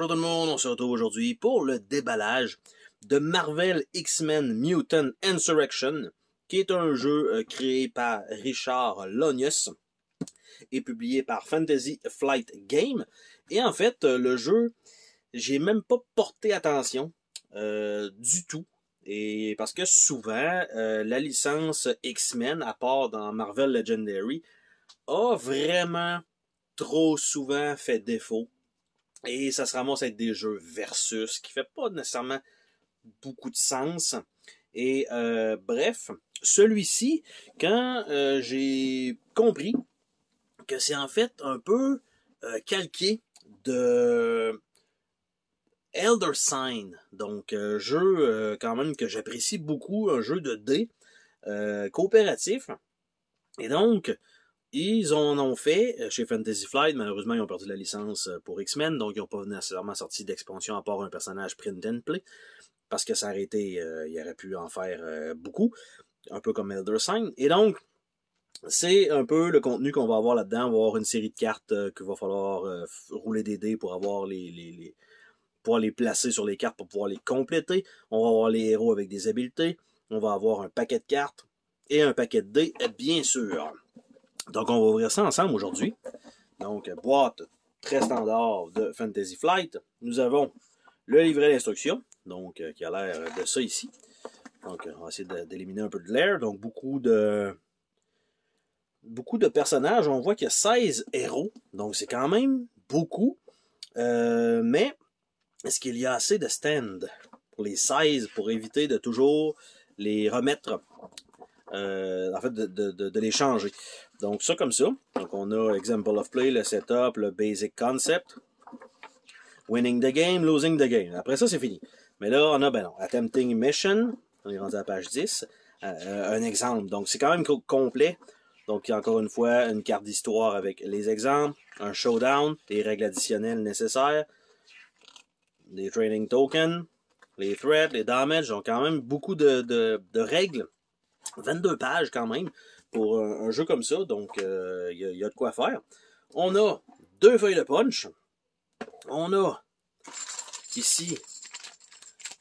Bonjour tout le monde, on se retrouve aujourd'hui pour le déballage de Marvel X-Men Mutant Insurrection, qui est un jeu créé par Richard Lonius et publié par Fantasy Flight Games. Et en fait, le jeu, j'ai même pas porté attention du tout. Et parce que souvent, la licence X-Men, à part dans Marvel Legendary, a vraiment trop souvent fait défaut. Et ça se ramasse avec des jeux versus, qui fait pas nécessairement beaucoup de sens. Et bref, celui-ci, quand j'ai compris que c'est en fait un peu calqué de Elder Sign, donc jeu quand même que j'apprécie beaucoup, un jeu de dés coopératif. Et donc, ils en ont fait chez Fantasy Flight. Malheureusement, ils ont perdu la licence pour X-Men, donc ils n'ont pas nécessairement sorti d'expansion à part un personnage print and play, parce que ça aurait été, il aurait pu en faire beaucoup, un peu comme Elder Sign. Et donc, c'est un peu le contenu qu'on va avoir là-dedans. On va avoir une série de cartes qu'il va falloir rouler des dés pour avoir pouvoir les placer sur les cartes pour pouvoir les compléter. On va avoir les héros avec des habiletés. On va avoir un paquet de cartes et un paquet de dés, bien sûr. Donc, on va ouvrir ça ensemble aujourd'hui. Donc, boîte très standard de Fantasy Flight. Nous avons le livret d'instruction, donc qui a l'air de ça ici. Donc, on va essayer d'éliminer un peu de l'air. Donc, beaucoup de personnages. On voit qu'il y a 16 héros. Donc, c'est quand même beaucoup. Mais, est-ce qu'il y a assez de stands pour les 16 pour éviter de toujours les remettre en fait, de les changer. Donc, ça comme ça. Donc, on a Example of Play, le setup, le Basic Concept. Winning the game, losing the game. Après ça, c'est fini. Mais là, on a, Attempting Mission. On est rendu à la page 10. Un exemple. Donc, c'est quand même complet. Donc, encore une fois, une carte d'histoire avec les exemples, un showdown, des règles additionnelles nécessaires, des training tokens, les threats, les damages. Donc, quand même beaucoup de règles. 22 pages quand même pour un jeu comme ça, donc il y a de quoi faire. On a 2 feuilles de punch. On a ici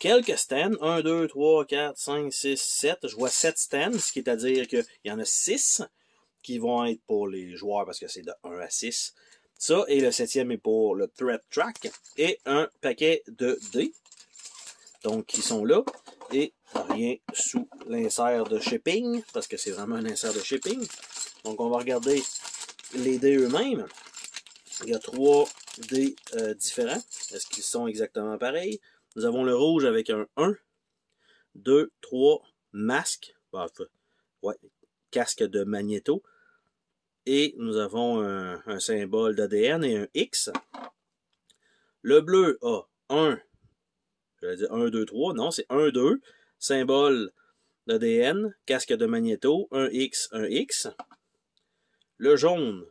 quelques stands. 1, 2, 3, 4, 5, 6, 7. Je vois 7 stands, ce qui est à dire qu'il y en a 6 qui vont être pour les joueurs parce que c'est de 1 à 6. Ça, et le 7e est pour le Threat Track. Et un paquet de dés. Donc, qui sont là. Et rien sous l'insert de shipping, parce que c'est vraiment un insert de shipping. Donc, on va regarder les dés eux-mêmes. Il y a 3 dés différents. Est-ce qu'ils sont exactement pareils? Nous avons le rouge avec un 1, 2, 3, masque. Ouais, casque de Magneto. Et nous avons un symbole d'ADN et un X. Le bleu a 1, j'allais dire 1, 2, 3. Non, c'est 1, 2. Symbole d'ADN, casque de Magneto, un X, un X. Le jaune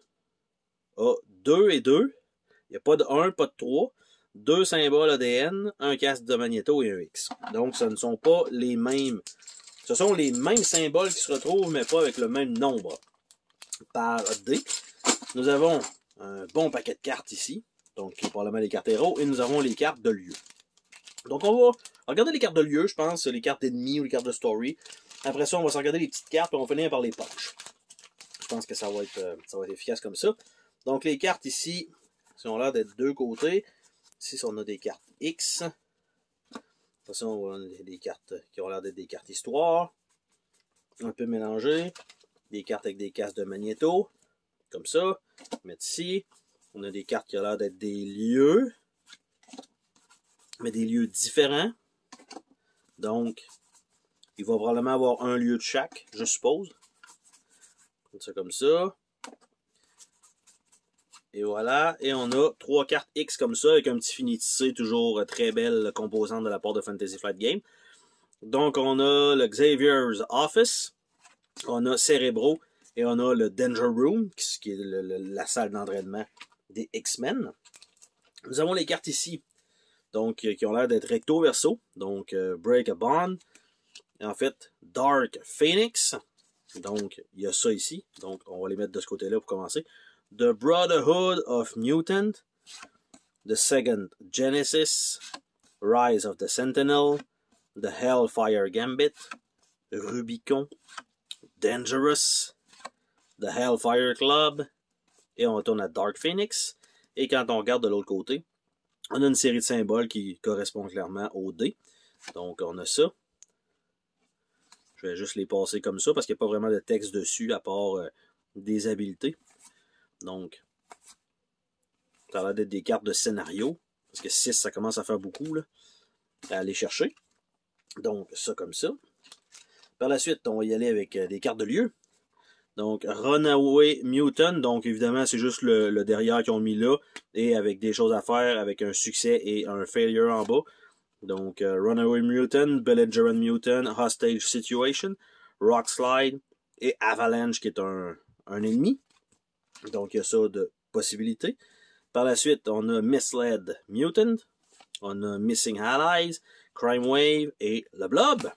a 2 et 2. Il n'y a pas de 1, pas de 3. 2 symboles ADN, un casque de Magneto et un X. Donc, ce ne sont pas les mêmes. Ce sont les mêmes symboles qui se retrouvent, mais pas avec le même nombre par D. Nous avons un bon paquet de cartes ici. Donc, qui est probablement les cartes héros. Et nous avons les cartes de lieu. Donc, on va regarder les cartes de lieu, je pense, les cartes ennemies ou les cartes de story. Après ça, on va s'en regarder les petites cartes et on va finir par les punches. Je pense que ça va être efficace comme ça. Donc, les cartes ici, si on a l'air d'être deux côtés. Ici, on a des cartes X. Après ça, on a des cartes qui ont l'air d'être des cartes histoire. Un peu mélangées. Des cartes avec des casques de Magneto. Comme ça. Mettre ici. On a des cartes qui ont l'air d'être des lieux. Mais des lieux différents. Donc, il va probablement avoir un lieu de chaque, je suppose. Ça comme ça. Et voilà. Et on a 3 cartes X comme ça, avec un petit finissé, toujours très belle composante de la part de Fantasy Flight Game. Donc, on a le Xavier's Office. On a Cerebro. Et on a le Danger Room, qui est la salle d'entraînement des X-Men. Nous avons les cartes ici. Donc, qui ont l'air d'être recto-verso. Donc, Break a Bond. Et en fait, Dark Phoenix. Donc, il y a ça ici. Donc, on va les mettre de ce côté-là pour commencer. The Brotherhood of Mutant. The Second Genesis, Rise of the Sentinel, The Hellfire Gambit, Rubicon, Dangerous, The Hellfire Club, et on retourne à Dark Phoenix. Et quand on regarde de l'autre côté, on a une série de symboles qui correspond clairement au dé. Donc on a ça. Je vais juste les passer comme ça parce qu'il n'y a pas vraiment de texte dessus à part des habiletés. Donc, ça a l'air d'être des cartes de scénario. Parce que 6, ça commence à faire beaucoup là, à aller chercher. Donc, ça comme ça. Par la suite, on va y aller avec des cartes de lieu. Donc, Runaway Mutant. Donc, évidemment, c'est juste le derrière qu'ils ont mis là. Et avec des choses à faire, avec un succès et un failure en bas. Donc, Runaway Mutant, Belligerent Mutant, Hostage Situation, Rock Slide et Avalanche qui est un ennemi. Donc, il y a ça de possibilités. Par la suite, on a Misled Mutant, on a Missing Allies, Crime Wave et le Blob.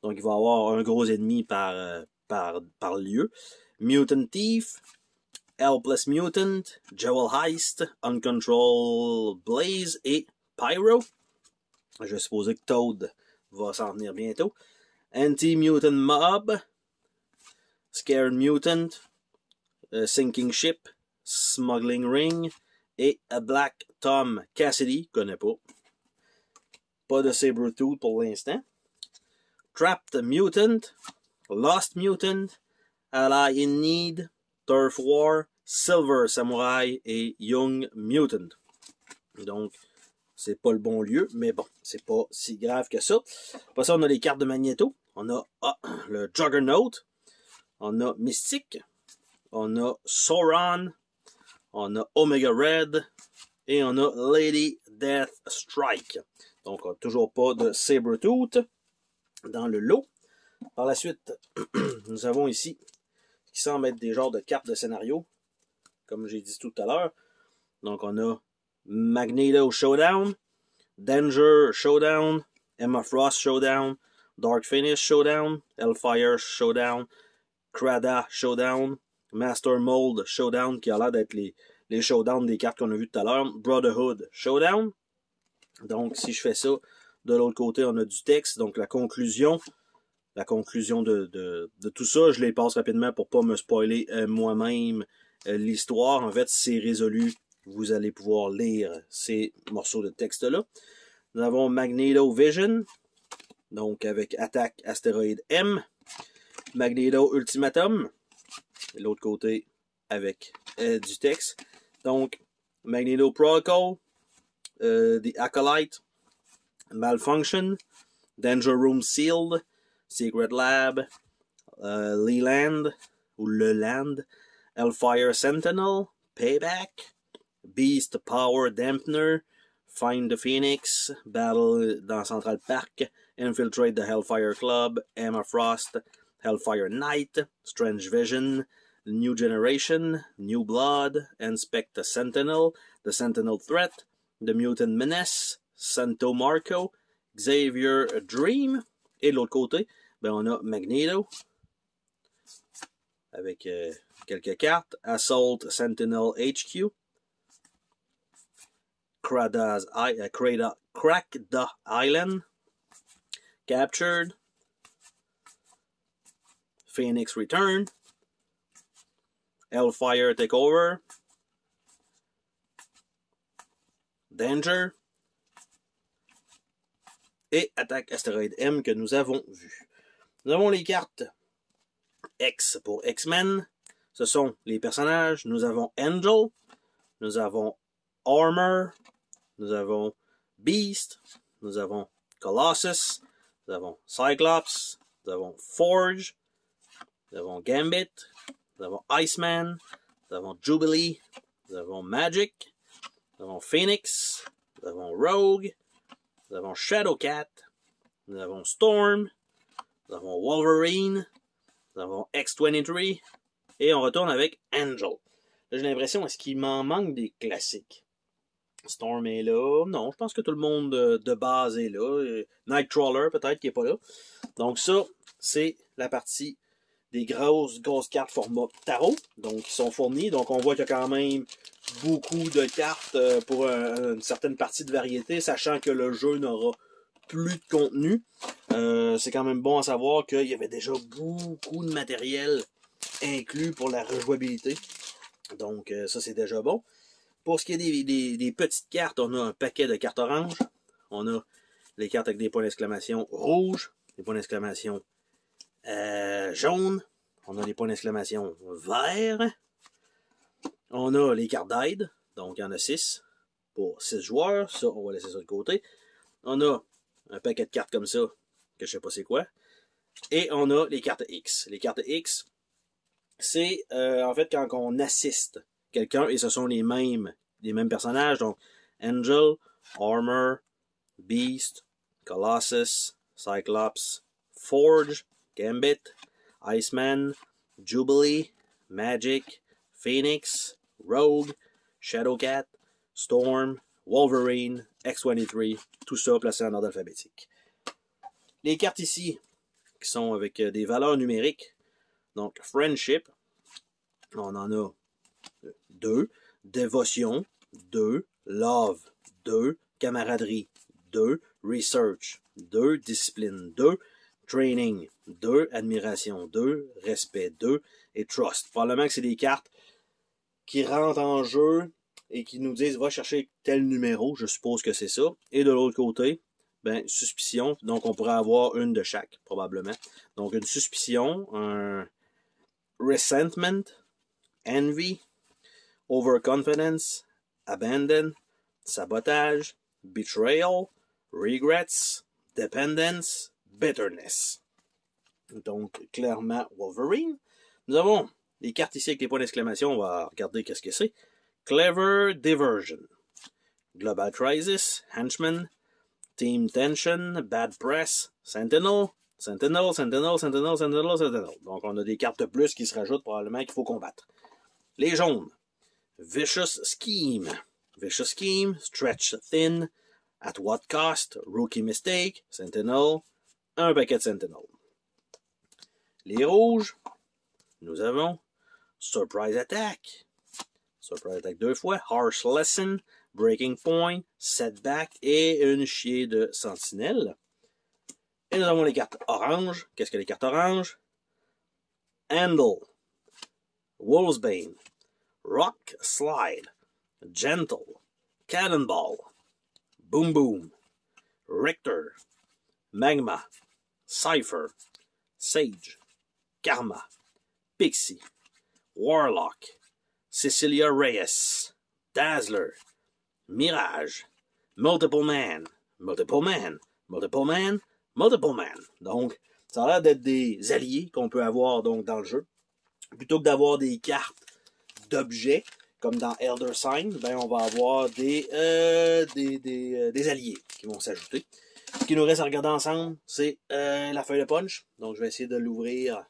Donc, il va y avoir un gros ennemi par lieu. Mutant Thief, Helpless Mutant, Jewel Heist, Uncontrolled Blaze et Pyro. Je vais supposer que Toad va s'en venir bientôt. Anti-Mutant Mob, Scared Mutant, Sinking Ship, Smuggling Ring et A Black Tom Cassidy, connais pas. Pas de Sabretooth pour l'instant. Trapped Mutant, Lost Mutant, Ally in Need, Turf War, Silver Samurai et Young Mutant. Donc, c'est pas le bon lieu, mais bon, c'est pas si grave que ça. Après ça, on a les cartes de Magneto. On a le Juggernaut. On a Mystique. On a Sauron. On a Omega Red. Et on a Lady Death Strike. Donc, on n'a toujours pas de Sabretooth dans le lot. Par la suite, nous avons ici ce qui semble être des genres de cartes de scénario, comme j'ai dit tout à l'heure. Donc, on a Magneto Showdown, Danger Showdown, Emma Frost Showdown, Dark Phoenix Showdown, Hellfire Showdown, Crada Showdown, Master Mold Showdown, qui a l'air d'être les showdowns des cartes qu'on a vues tout à l'heure, Brotherhood Showdown. Donc, si je fais ça, de l'autre côté, on a du texte, donc la conclusion de tout ça, je les passe rapidement pour pas me spoiler moi-même l'histoire. En fait, c'est résolu. Vous allez pouvoir lire ces morceaux de texte-là. Nous avons Magneto Vision, donc avec Attaque Astéroïde M. Magneto Ultimatum, de l'autre côté avec du texte. Donc, Magneto Protocol, The Acolyte, Malfunction, Danger Room Sealed, Secret Lab, Leland, ou Le Land, Hellfire Sentinel, Payback, Beast Power Dampener, Find the Phoenix, Battle dans Central Park, Infiltrate the Hellfire Club, Emma Frost, Hellfire Knight, Strange Vision, New Generation, New Blood, Inspect the Sentinel, The Sentinel Threat, The Mutant Menace, Santo Marco, Xavier Dream, et de l'autre côté, ben on a Magneto, avec quelques cartes, Assault Sentinel HQ, Krakda Island, Captured, Phoenix Return, Hellfire Takeover, Danger, et Attaque Astéroïde M que nous avons vu. Nous avons les cartes X pour X-Men. Ce sont les personnages. Nous avons Angel, nous avons Armor, nous avons Beast, nous avons Colossus, nous avons Cyclops, nous avons Forge, nous avons Gambit, nous avons Iceman, nous avons Jubilee, nous avons Magic, nous avons Phoenix, nous avons Rogue, nous avons Shadowcat, nous avons Storm, nous avons Wolverine, nous avons X-23, et on retourne avec Angel. Là, j'ai l'impression, est-ce qu'il m'en manque des classiques? Storm est là. Non, je pense que tout le monde de base est là. Nightcrawler, peut-être, qui n'est pas là. Donc ça, c'est la partie des grosses cartes format tarot. Donc, qui sont fournies. Donc, on voit qu'il y a quand même beaucoup de cartes pour une certaine partie de variété, sachant que le jeu n'aura plus de contenu. C'est quand même bon à savoir qu'il y avait déjà beaucoup de matériel inclus pour la rejouabilité. Donc ça c'est déjà bon. Pour ce qui est des petites cartes, on a un paquet de cartes oranges. On a les cartes avec des points d'exclamation rouges, des points d'exclamation jaunes. On a des points d'exclamation verts. On a les cartes d'aide, donc il y en a 6 pour 6 joueurs. Ça, on va laisser ça de côté. On a un paquet de cartes comme ça, que je sais pas c'est quoi. Et on a les cartes X. Les cartes X, c'est en fait quand on assiste quelqu'un, et ce sont les mêmes personnages, donc Angel, Armor, Beast, Colossus, Cyclops, Forge, Gambit, Iceman, Jubilee, Magic, Phoenix, Rogue, Shadowcat, Storm, Wolverine, X-23, tout ça placé en ordre alphabétique. Les cartes ici, qui sont avec des valeurs numériques, donc Friendship, on en a 2, Dévotion, 2, Love, 2, Camaraderie, 2, Research, 2, Discipline, 2, Training, 2, Admiration, 2, Respect, 2, et Trust. Probablement que c'est des cartes qui rentrent en jeu et qui nous disent va chercher tel numéro, je suppose que c'est ça. Et de l'autre côté, ben, suspicion, donc on pourrait avoir une de chaque, probablement. Donc une suspicion, un resentment, envy, overconfidence, abandon, sabotage, betrayal, regrets, dependence, bitterness. Donc, clairement, Wolverine. Nous avons les cartes ici avec les points d'exclamation. On va regarder qu'est-ce que c'est. Clever Diversion. Global Crisis, Henchman, Team Tension, Bad Press, Sentinel, Sentinel, Sentinel, Sentinel, Sentinel, Sentinel. Donc, on a des cartes de plus qui se rajoutent probablement qu'il faut combattre. Les jaunes. Vicious Scheme. Vicious Scheme, Stretch Thin, At What Cost, Rookie Mistake, Sentinel, un paquet de Sentinel. Les rouges, nous avons Surprise Attack. Surprise Attack 2 fois, Harsh Lesson, Breaking Point, Setback et une chier de Sentinelle. Et nous avons les cartes oranges. Qu'est-ce que les cartes oranges? Handle, Wolfsbane, Rock Slide, Gentle, Cannonball, Boom Boom, Richter, Magma, Cypher, Sage, Karma, Pixie, Warlock, Cecilia Reyes, Dazzler, Mirage, Multiple Man, Multiple Man, Multiple Man, Multiple Man. Donc, ça a l'air d'être des alliés qu'on peut avoir donc dans le jeu. Plutôt que d'avoir des cartes d'objets, comme dans Elder Sign, ben on va avoir des alliés qui vont s'ajouter. Ce qui nous reste à regarder ensemble, c'est la feuille de punch. Donc, je vais essayer de l'ouvrir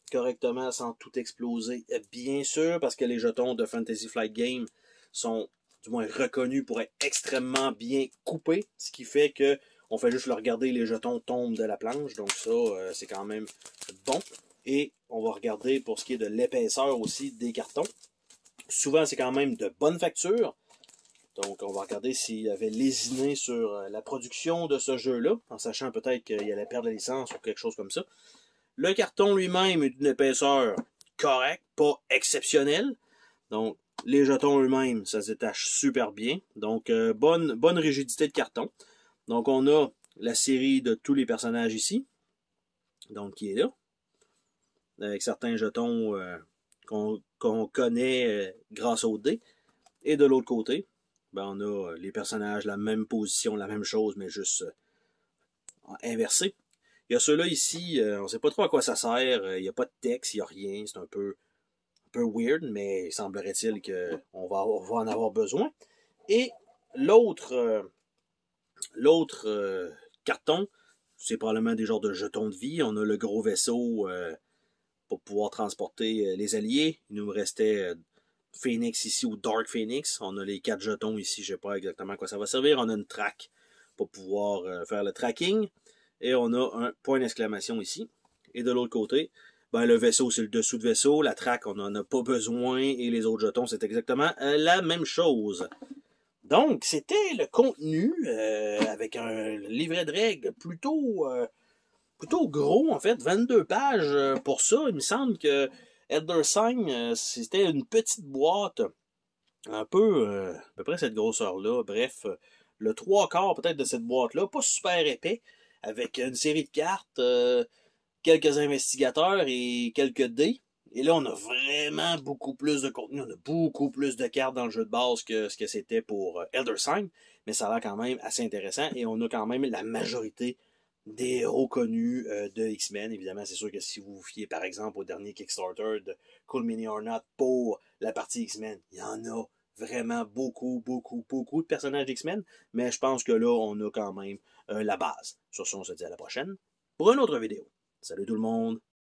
correctement sans tout exploser, bien sûr, parce que les jetons de Fantasy Flight Game sont du moins reconnus pour être extrêmement bien coupés, ce qui fait que on fait juste le regarder, les jetons tombent de la planche, donc ça, c'est quand même bon. Et on va regarder pour ce qui est de l'épaisseur aussi des cartons. Souvent, c'est quand même de bonne facture. Donc, on va regarder s'il avait lésiné sur la production de ce jeu-là, en sachant peut-être qu'il allait perdre la licence ou quelque chose comme ça. Le carton lui-même est d'une épaisseur correcte, pas exceptionnelle. Donc, les jetons eux-mêmes, ça se détache super bien. Donc, bonne rigidité de carton. Donc, on a la série de tous les personnages ici. Donc, qui est là. Avec certains jetons qu'on connaît grâce au dé. Et de l'autre côté, ben, on a les personnages, la même position, la même chose, mais juste inversé. Il y a ceux-là ici, on ne sait pas trop à quoi ça sert. Il n'y a pas de texte, il n'y a rien. C'est un peu weird, mais semblerait-il qu'on va en avoir besoin. Et l'autre carton, c'est probablement des genres de jetons de vie. On a le gros vaisseau pour pouvoir transporter les alliés. Il nous restait Phoenix ici ou Dark Phoenix. On a les 4 jetons ici, je ne sais pas exactement à quoi ça va servir. On a une track pour pouvoir faire le tracking. Et on a un point d'exclamation ici. Et de l'autre côté, Ben, le vaisseau, c'est le dessous de vaisseau. La track, on n'en a pas besoin. Et les autres jetons, c'est exactement la même chose. Donc, c'était le contenu avec un livret de règles plutôt gros, en fait. 22 pages pour ça. Il me semble que Elder Sign, c'était une petite boîte un peu, à peu près cette grosseur-là. Bref, le 3/4 peut-être de cette boîte-là, pas super épais, avec une série de cartes, quelques investigateurs et quelques dés. Et là, on a vraiment beaucoup plus de contenu, on a beaucoup plus de cartes dans le jeu de base que ce que c'était pour Elder Sign, mais ça a l'air quand même assez intéressant et on a quand même la majorité des héros connus de X-Men. Évidemment, c'est sûr que si vous vous fiez par exemple au dernier Kickstarter de Cool Mini or Not pour la partie X-Men, il y en a vraiment beaucoup, beaucoup, beaucoup de personnages d'X-Men, mais je pense que là, on a quand même la base. Sur ce, on se dit à la prochaine pour une autre vidéo. Salut tout le monde!